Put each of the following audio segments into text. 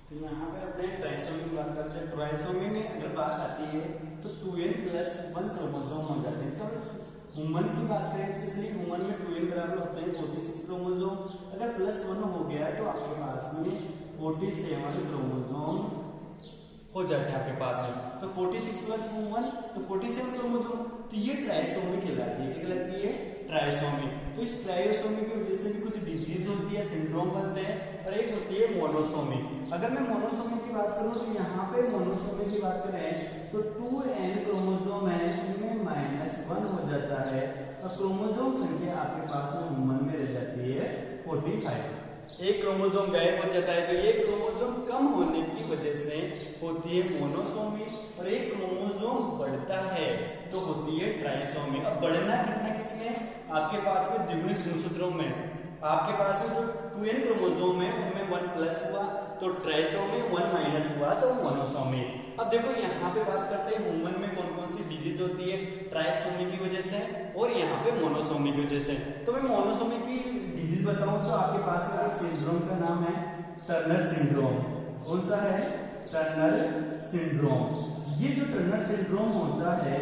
तो यहाँ पे अपने ट्राइसोमी की बात करते हैं। ट्राइसोमी में अगर बात आती है तो 2n+1 क्रोमोसोम हो जाता है। इसका ह्यूमन की बात करें, स्पेशली ह्यूमन में 2n बराबर होते हैं 46 क्रोमोसोम। अगर +1 हो गया तो आपके पास में 47 क्रोमोसोम हो जाते हैं आपके पास में। तो 46 + 1 तो 47 क्रोमोसोम। तो ये ट्राइसोमी कहलाती है। क्या कहलाती है? ट्राइसोमी। तो इस ट्राइसोमी की वजह से भी कुछ डिजीज होती है, सिंड्रोम बनते हैं, और एक होती है मोनोसोमी। अगर मैं मोनोसोमी की बात करूं तो यहाँ पे मोनोसोमी की बात करें तो 2n क्रोमोसोम है, इनमें -1 हो जाता है और क्रोमोसोम संख्या आपके पास में ह्यूमन में रह जाती है 45। एक क्रोमोसोम गायब हो जाता है तो ये क्रोमोसोम कम होने की वजह से होती है मोनोसोमी, और एक क्रोमोसोम बढ़ता है तो होती है ट्राइसोमी। अब बढ़ना कितना किसमें? आपके पास में द्विगुणित गुणसूत्रों में। आपके पास में जो 2n क्रोमोसोम है उनमें 1+ हुआ तो ट्राइसोमी, 1- हुआ तो मोनोसोमी। अब देखो यहाँ पे बात करते हैं ह्यूमन में कौन कौन सी डिजीज होती है ट्राइसोमी की वजह से और यहाँ पे मोनोसोमी की वजह से। तो मैं मोनोसोमी की डिजीज बताऊं तो आपके पास में एक सिंड्रोम का नाम है टर्नर सिंड्रोम। कौन सा है? Turner syndrome. ये जो टर्नर सिंड्रोम होता है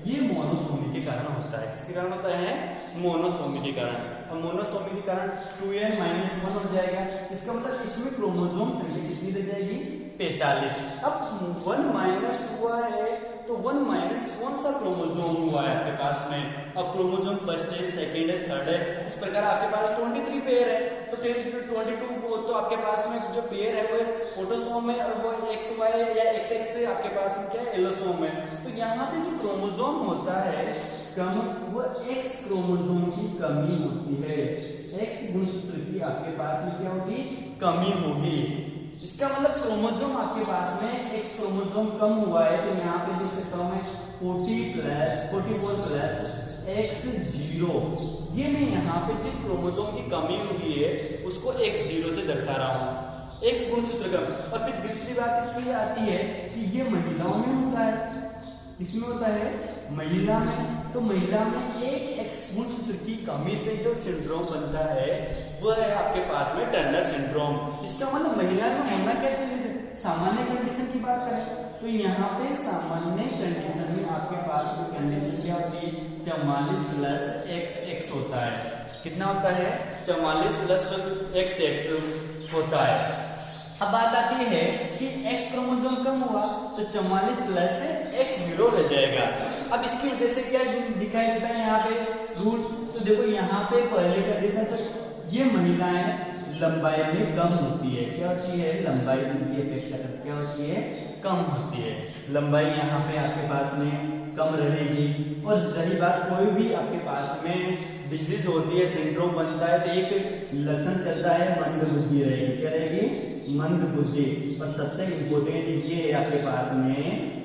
ये मोनोसोमी के कारण होता है। किसके कारण होता है? मोनोसोमी के कारण। और मोनोसोमी के कारण 2n-1 हो जाएगा। इसका मतलब इसमें क्रोमोसोम संख्या कितनी रह जाएगी? 45। अब 1- हुआ है तो 1- कौन सा क्रोमोसोम हुआ है आपके पास में? अब क्रोमोसोम फर्स्ट है, सेकंड है, थर्ड है, इस प्रकार आपके पास 23 पेयर है। तो 22 तो आपके पास में जो पेयर है वो ऑटोसोम है और वो XY या XX से आपके पास में क्या है? एलोसोम है। तो यहाँ पे जो क्रोमोसोम होता है कम, वो X क्रोमोसोम की कमी होती है। X गुणसूत्र की आपके पास में क्या होगी? कमी होगी। इसका मतलब क्रोमोसोम आपके पास में X क्रोमोसोम कम हुआ है तो यहाँ पे लिख सकता हूं मैं 44+ X0। ये मैं यहाँ पे जिस क्रोमोसोम की कमी हुई है उसको X0 से दर्शा रहा हूँ, X गुणसूत्र का। और फिर दूसरी बात इसमें आती है कि ये महिलाओं में होता है। इसमें होता है महिला में। तो महिला में एक X गुणसूत्र की कमी से जो सिंड्रोम बनता है वो है आपके पास में टर्नर सिंड्रोम। इसका मतलब महिला में होना क्या चाहिए? सामान्य कंडीशन की बात करें तो यहाँ पे सामान्य कंडीशन में आपके पास में कंडीशन क्या होती है? 44+ XX होता है। कितना होता है? 44+ XX होता है। अब बात आती है कि X क्रोमोसोम कम हुआ तो 44+ X0 रह जाएगा। अब इसकी वजह से क्या दिखाई देता है यहाँ पे रूल? तो देखो यहाँ पे पहले कंडीशन तो ये महिलाएं लंबाई में कम होती है। क्या होती है? लंबाई उनकी अपेक्षा क्या होती है? कम होती है। लंबाई यहाँ पे आपके पास में कम रहेगी। और रही बात कोई भी आपके पास में डिजीज होती है, सिंड्रोम बनता है तो एक लक्षण चलता है मंद बुद्धि रहेगी। क्या रहेगी? मंद बुद्धि। और सबसे इंपोर्टेंट ये है आपके पास में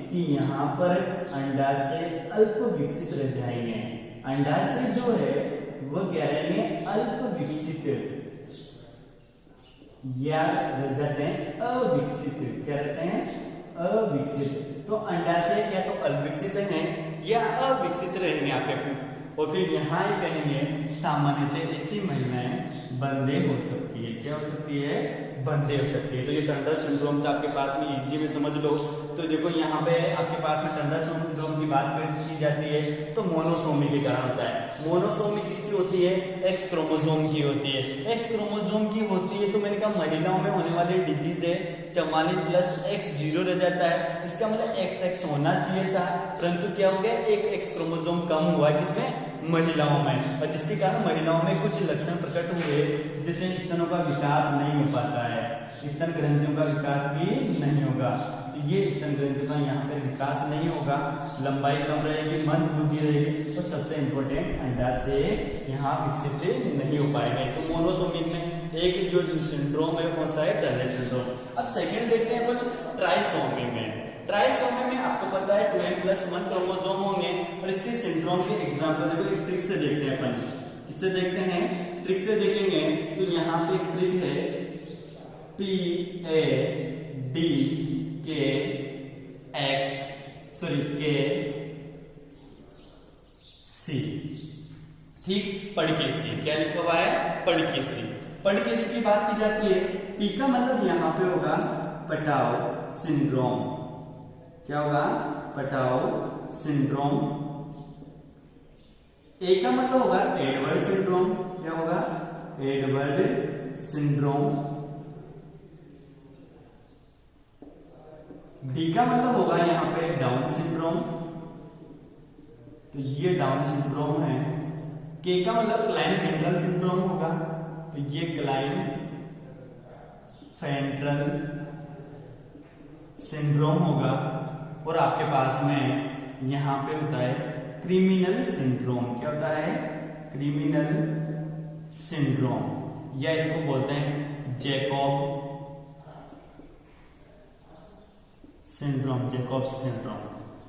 कि यहाँ पर अंडाशय अल्प विकसित रह जाएंगे। अंडाशय जो है वो क्या रहेंगे? अल्प विकसित या रह जाते हैं अविकसित। क्या रहते हैं? अविकसित। तो अंडाशय या तो अविकसित हैं या अविकसित रहेंगे आपके। और फिर यहाँ ही कहेंगे सामान्यतः ऐसी महिलाएं बंदे हो सकती है। क्या हो सकती है? बंदे हो सकती है। तो ये टर्नर सिंड्रोम था आपके पास में, इजी में समझ लो। तो देखो यहाँ पे आपके पास में टर्नर सिंड्रोम की बात की जाती है तो मोनोसोमी के कारण होता है। मोनोसोमी किसकी होती है? X क्रोमोसोम की होती है। X क्रोमोसोम की होती है तो मैंने कहा महिलाओं में होने वाली डिजीज है 44+ X0 रह जाता है। इसका मतलब XX होना चाहिए था, परंतु क्या हो गया? एक X क्रोमोसोम कम हुआ है। किसमें? महिलाओं में। और जिसके कारण महिलाओं में कुछ लक्षण प्रकट हुए जिससे स्तनों का विकास नहीं हो पाता है, स्तन ग्रंथियों का विकास भी नहीं होगा। तो ये स्तन ग्रंथियों का यहाँ पे विकास नहीं होगा, लंबाई कम रहेगी, मंद बुद्धि रहेगी। तो सबसे इंपॉर्टेंट अंडाशय यहाँ विकसित नहीं हो पाएंगे। तो मोनोसोमी में एक जो सिंड्रोम है कौन सा है? Turner syndrome. अब सेकेंड देखते हैं अपन ट्राइसोमी में। ट्राइसोमी में आपको पता है 2n+1 क्रोमोसोम होंगे और इसके सिंड्रोम के एग्जांपल देखो एक ट्रिक से देखते हैं अपन। किससे देखते हैं? ट्रिक से देखेंगे तो यहाँ पे एक ट्रिक है KC। ठीक, पड़केसी। क्या लिखा हुआ है? पड़केसी। पड़केसी की बात की जाती है। P का मतलब यहाँ पे होगा पटाओ सिंड्रोम। क्या होगा? पटाओ सिंड्रोम। ए का मतलब होगा एडवर्ड सिंड्रोम। क्या होगा? Edward syndrome. डी का मतलब होगा यहां पे डाउन सिंड्रोम, तो ये डाउन सिंड्रोम है। के का मतलब क्लाइनफेंड्रल सिंड्रोम होगा, तो ये क्लाइनफेंड्रल सिंड्रोम होगा। और आपके पास में यहां पे होता है क्रिमिनल सिंड्रोम। क्या होता है? क्रिमिनल सिंड्रोम, या इसको बोलते हैं जैकब सिंड्रोम, जैकब सिंड्रोम।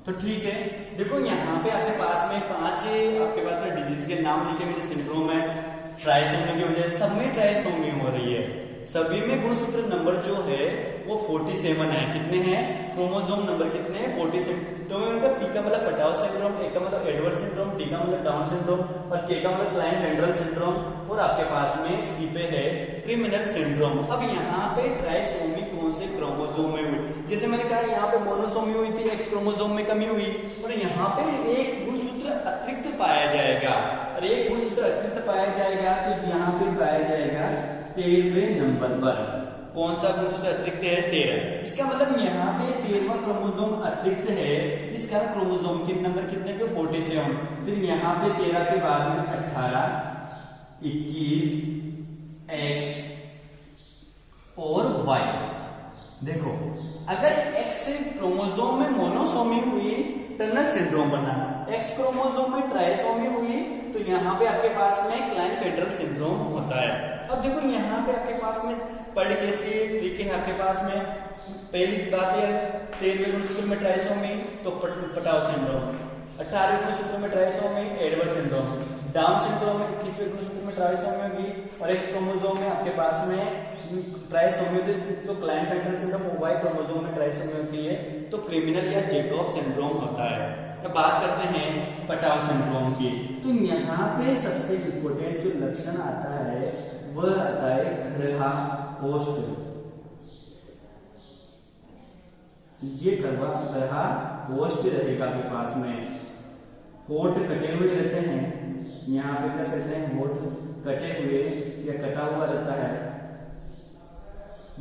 तो ठीक है, देखो यहाँ पे आपके पास में 5 से आपके पास में डिजीज के नाम लिखे मैंने। सिंड्रोम है, ट्राइसोमी की वजह से सब में ट्राइसोमी हो रही है। सभी में गुणसूत्र नंबर जो है वो 47 है। कितने हैं? क्रोमोसोम नंबर कितने हैं? 47। तो उनका पी का मतलब पटाओ सिंड्रोम, ए का मतलब एडवर्ड सिंड्रोम, डी का मतलब डाउन सिंड्रोम और के का मतलब क्लाइनफेंड्रल सिंड्रोम, और आपके पास में सी पे है क्रिमिनल सिंड्रोम। अब यहाँ पे ट्राइसोमी कौन से क्रोमोसोम में हुई? जैसे मैंने कहा यहाँ पे मोनोसोमी हुई थी, एक्स क्रोमोसोम में कमी हुई, और यहाँ पे एक गुणसूत्र अतिरिक्त पाया जाएगा। और एक गुणसूत्र अतिरिक्त पाया जाएगा तो यहाँ पे पाया जाएगा 13वें नंबर पर। कौन सा गुणसूत्र अतिरिक्त है? 13। इसका मतलब यहाँ पे 13वां क्रोमोसोम अतिरिक्त है। इसका क्रोमोसोम के नंबर कितने के? 47। फिर यहाँ पे 13 के बाद में 18, 21, X और Y। देखो, अगर X क्रोमोसोम में मोनोसोमी हुई, टर्नर सिंड्रोम बना। X क्रोमोसोम में ट्राइसोमी हुई, तो यहाँ पे आपके पास में क्लाइनफेंड्रल सिंड्रोम होता है। अब देखो यहाँ पे आपके पास में पढ़ के से ठीक है, आपके पास में पहली बात है 13वें गुणसूत्र में ट्राइसोमी तो पटाओ सिंड्रोम, 18वें गुणसूत्र में trisomy Edward syndrome, down syndrome में 21वें गुणसूत्र में ट्राइसोमी होगी, और एक्स क्रोमोसोम में आपके पास में ट्राइसोमी होती है तो क्लाइनफेंड्रल सिंड्रोम, वाई क्रोमोसोम में ट्राइसोमी होती है तो क्रिमिनल या जैकब सिंड्रोम होता है। अब बात करते हैं पटाओ सिंड्रोम की। तो यहाँ पे सबसे इम्पोर्टेंट जो लक्षण आता है वह आता है खरहा पोस्ट। ये खरहा पोस्ट रहेगा आपके पास में। होठ कटे हुए रहते हैं, यहाँ पे कह सकते हैं होठ कटे हुए या कटा हुआ रहता है।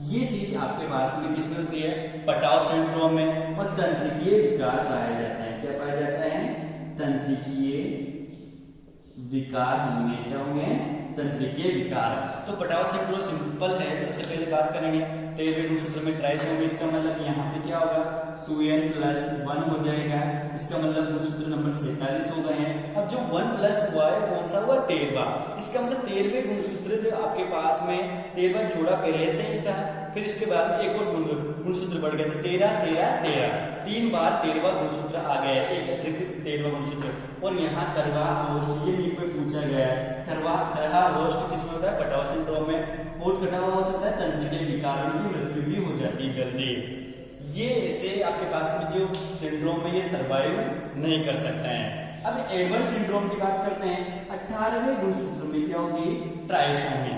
ये चीज आपके पास में किसमें होती है? पटाओ सिंड्रोम में। और तंत्रिकीय विकार पाए जाते हैं। क्या पाया जाता है? तंत्रिकीय विकार होंगे। क्या होंगे? तंत्रिकीय विकार। तो पटाओ सिंड्रोम सिंपल है। सबसे पहले बात करेंगे 13वें गुणसूत्र में ट्राइसोमी। इसका मतलब यहाँ पे क्या होगा? 2n+1 हो जाएगा। इसका मतलब गुणसूत्र नंबर 47 हो गए हैं। अब जो 1 प्लस हुआ है कौन सा हुआ? 13वां। इसका मतलब 13वें गुणसूत्र जो आपके पास में 13वां जोड़ा पहले से ही था, फिर इसके बाद एक और गुणसूत्र बढ़ गया था 13 13 13। 3 बार 13वां गुणसूत्र आ गया, एक अतिरिक्त 13वां गुणसूत्र। और यहाँ करवा होस्ट, ये नीट में पूछा गया है। करहा होस्ट किसमें होता है? पटाओ सिंड्रोम में। होठ कटा हुआ हो सकता है, तंत्रिकीय विकार, उनकी मृत्यु भी हो जाती है जल्दी। ये ऐसे आपके पास में जो सिंड्रोम में ये सर्वाइव नहीं कर सकता है। अब एडवर्ड सिंड्रोम की बात करते हैं। 18वें गुणसूत्र में क्या होगी? ट्राइसोमी।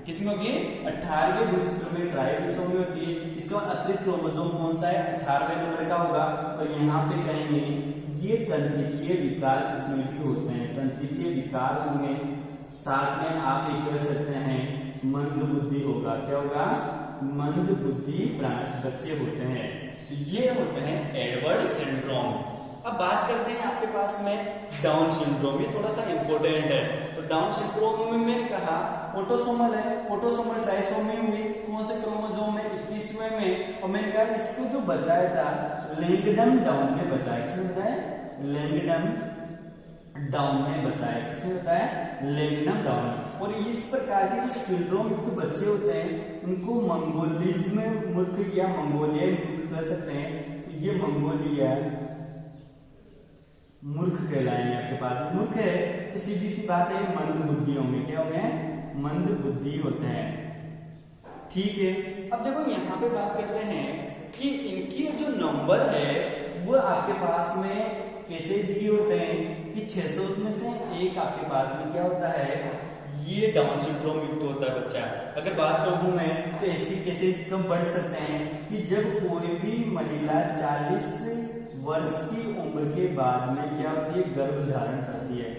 किसमें होगी? 18वें गुणसूत्र में ट्राइसोमी होती है। इसका अतिरिक्त क्रोमोसोम कौन सा है? 18वें नंबर का होगा। और यहाँ पे कहेंगे ये तंत्रिकीय विकार इसमें भी होते हैं। तंत्रिकीय विकार होंगे, साथ में आप एक कह सकते हैं मंद बुद्धि होगा। क्या होगा? मंद बुद्धि बच्चे होते हैं। तो ये होते हैं एडवर्ड सिंड्रोम। अब बात करते हैं आपके पास में डाउन सिंड्रोम। ये थोड़ा सा इंपॉर्टेंट है। तो डाउन सिंड्रोम में मैंने कहा ऑटोसोमल है। ऑटोसोमल ट्राइसोमी हुई कौन से क्रोमोसोम में? 21वें में। और मैंने कहा इसको जो बताया था लैंगडम डाउन में बताया। किसने बताया? लैंगडम डाउन में बताया। किसने बताया? लैंगडम डाउन। और इस प्रकार के जो सिंड्रोम युक्त बच्चे होते हैं उनको मंगोलिज्म मूर्ख या मंगोलिया मूर्ख कह सकते हैं। तो ये मंगोलिया मूर्ख कहलाएंगे आपके पास। मूर्ख है तो सीधी सी बात है मंद बुद्धि होंगे। क्या होंगे? मंद बुद्धि होते हैं। ठीक है, अब देखो यहाँ पे बात करते हैं कि इनकी जो नंबर है वो आपके पास में कैसे दिए होते हैं कि 600 में से एक आपके पास में क्या होता है? ये डाउन सिंड्रोम युक्त होता है बच्चा। अगर बात करूं मैं तो ऐसी केसेस कब बढ़ सकते हैं कि जब कोई भी महिला 40 वर्ष की उम्र के बाद में क्या होती है, गर्भ धारण करती है।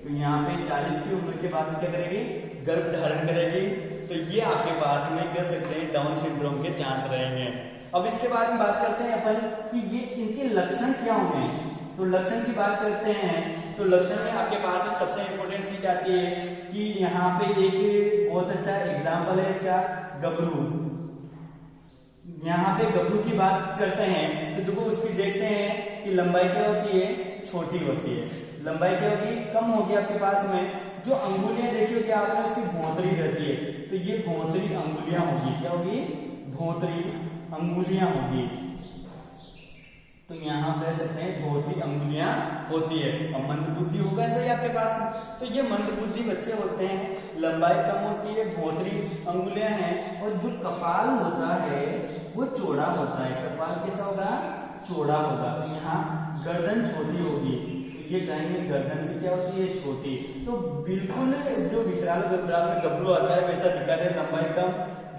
तो यहाँ पे 40 की उम्र के बाद में क्या करेगी, गर्भ धारण करेगी। तो ये आपके पास में कह सकते हैं डाउन सिंड्रोम के चांस रहेंगे। अब इसके बाद में बात करते हैं अपन कि ये इनके लक्षण क्या होंगे। तो लक्षण की बात करते हैं तो लक्षण में आपके पास में सबसे इंपॉर्टेंट चीज आती है कि यहाँ पे एक बहुत अच्छा एग्जाम्पल है इसका, गबरू। यहाँ पे गबरू की बात करते हैं तो देखो उसकी देखते हैं कि लंबाई क्या होती है, छोटी होती है। लंबाई क्या होगी, कम होगी आपके पास में। जो अंगुलियां देखी होगी आपने, उसकी भोंतरी रहती है। तो ये भोंतरी अंगुलियां होगी, क्या होगी, भोंतरी अंगुलियां होगी। तो यहाँ कह सकते हैं भोंतरी अंगुलियां होती है। और मंदबुद्धि होगा सही आपके पास में। तो ये मंदबुद्धि बच्चे होते हैं, लंबाई कम होती है, भोंतरी अंगुलियां हैं। और जो कपाल होता है वो चौड़ा होता है। कपाल कैसा होगा, चौड़ा होगा। तो यहाँ गर्दन छोटी होगी। ये कहेंगे गर्दन भी क्या होती है, छोटी। तो बिल्कुल जो विकराल गबरू आता है वैसा दिखा रहे, लंबाई कम,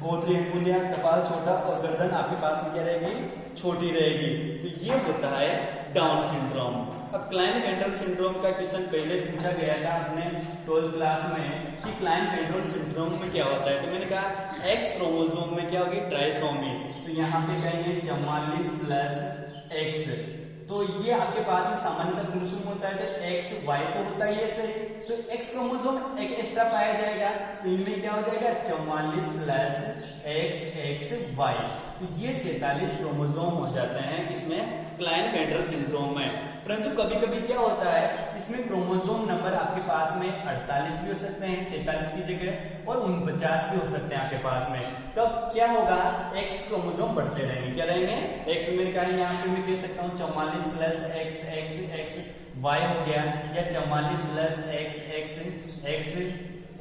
भोंतरी अंगुलियां, कपाल छोटा और गर्दन आपके पास में क्या रहेगी, छोटी रहेगी। तो ये होता है डाउन सिंड्रोम। अब क्लाइन-फेंड्रल सिंड्रोम का क्वेश्चन पहले पूछा गया था अपने 12th क्लास में कि क्लाइन-फेंड्रल सिंड्रोम में क्या होता है। तो मैंने कहा एक्स क्रोमोसोम में क्या होगी, ट्राइसोमी। तो यहाँ पे कहेंगे 44 प्लस एक्स। तो ये आपके पास में सामान्यतः पुरुष में होता है तो एक्स वाई तो होता ही है सही। तो एक्स क्रोमोसोम एक एक्स्ट्रा पाया जाएगा। तो इनमें क्या हो जाएगा, 44 प्लस एक्स एक्स वाई। तो ये 47 क्रोमोसोम हो जाते हैं किसमें, क्लाइन-फेंड्रल सिंड्रोम में। परंतु कभी कभी क्या होता है, इसमें क्रोमोसोम नंबर आपके पास में 48 भी हो सकते हैं 47 की जगह, और 49 भी हो सकते हैं आपके पास में। तब क्या होगा, एक्स क्रोमोसोम बढ़ते रहेंगे। क्या रहेंगे, एक्स में कहा यहाँ पे मैं कह सकता हूँ 44 plus X X X Y हो गया, या 44 प्लस एक्स एक्स एक्स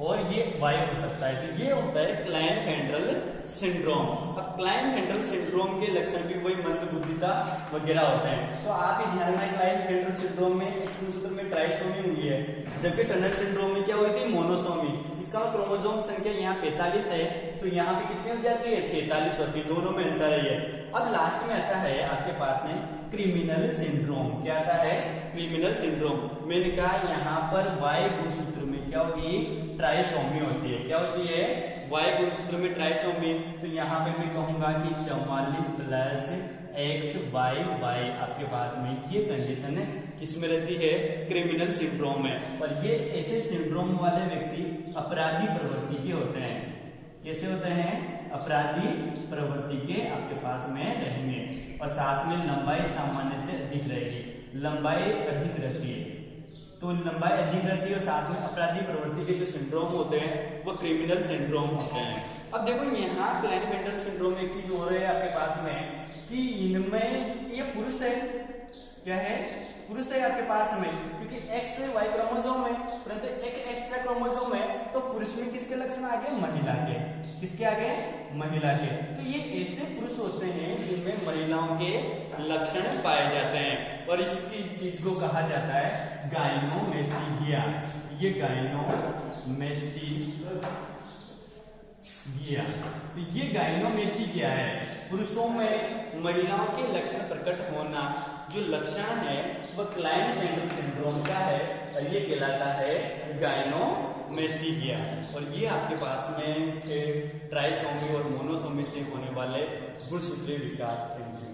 और ये वाई हो सकता है। तो ये होता है क्लाइन-फेंड्रल सिंड्रोम। अब क्लाइन-फेंड्रल सिंड्रोम के लक्षण भी वही मंदबुद्धिता वगैरह होते हैं। तो आप ही ध्यान रखना, क्लाइन-फेंड्रल सिंड्रोम में एक्स गुणसूत्र में ट्राइसोमी हुई है, जबकि टर्नर सिंड्रोम में क्या हुई थी, मोनोसोमी। इसका क्रोमोसोम संख्या यहाँ 45 है, तो यहाँ पे कितनी हो जाती है, 47 होती है। दोनों में अंतर है। अब लास्ट में आता है आपके पास में क्रिमिनल सिंड्रोम। क्या आता है, क्रिमिनल सिंड्रोम। मैंने कहा यहाँ पर वाई गुणसूत्र में क्या होगी, ट्राइसोमी होती है। क्या होती है, वाई गुणसूत्र में ट्राइसोमी। तो यहाँ पे मैं कहूंगा कि 44 प्लस एक्स वाई वाई आपके पास में ये कंडीशन है किसमें रहती है, क्रिमिनल सिंड्रोम में। और ये ऐसे सिंड्रोम वाले व्यक्ति अपराधी प्रवृत्ति के होते हैं। कैसे होते हैं, अपराधी प्रवृत्ति के आपके पास में रहेंगे। और साथ में लंबाई सामान्य से अधिक रहेगी, लंबाई अधिक रहती है। तो लंबाई अधिक रहती है और साथ में अपराधी प्रवृत्ति के जो सिंड्रोम होते हैं वो क्रिमिनल सिंड्रोम होते हैं। अब देखो यहाँ क्लाइन-फेंड्रल सिंड्रोम में एक चीज हो रही है आपके पास में कि इनमें ये पुरुष है, क्या है, पुरुष है आपके पास में, क्योंकि एक्स वाई क्रोमोसोम है, परंतु एक एक्स्ट्रा क्रोमोसोम है। तो पुरुष में किसके लक्षण आगे, महिला के। किसके आगे, महिला के। तो ये ऐसे पुरुष होते हैं जिनमें महिलाओं के लक्षण पाए जाते हैं, और इसकी चीज को कहा जाता है गायनोमेस्टिगिया। ये गायनोमेस्टिगिया, तो ये गायनोमेस्टिगिया है। पुरुषों में महिलाओं के लक्षण प्रकट होना, जो लक्षण है वह क्लाइन-फेंड्रल सिंड्रोम का है, और ये कहलाता है गायनोमेस्टिगिया। और ये आपके पास में ट्राइसोमी और मोनोसोमी से होने वाले गुणसूत्रीय विकार। Thank you.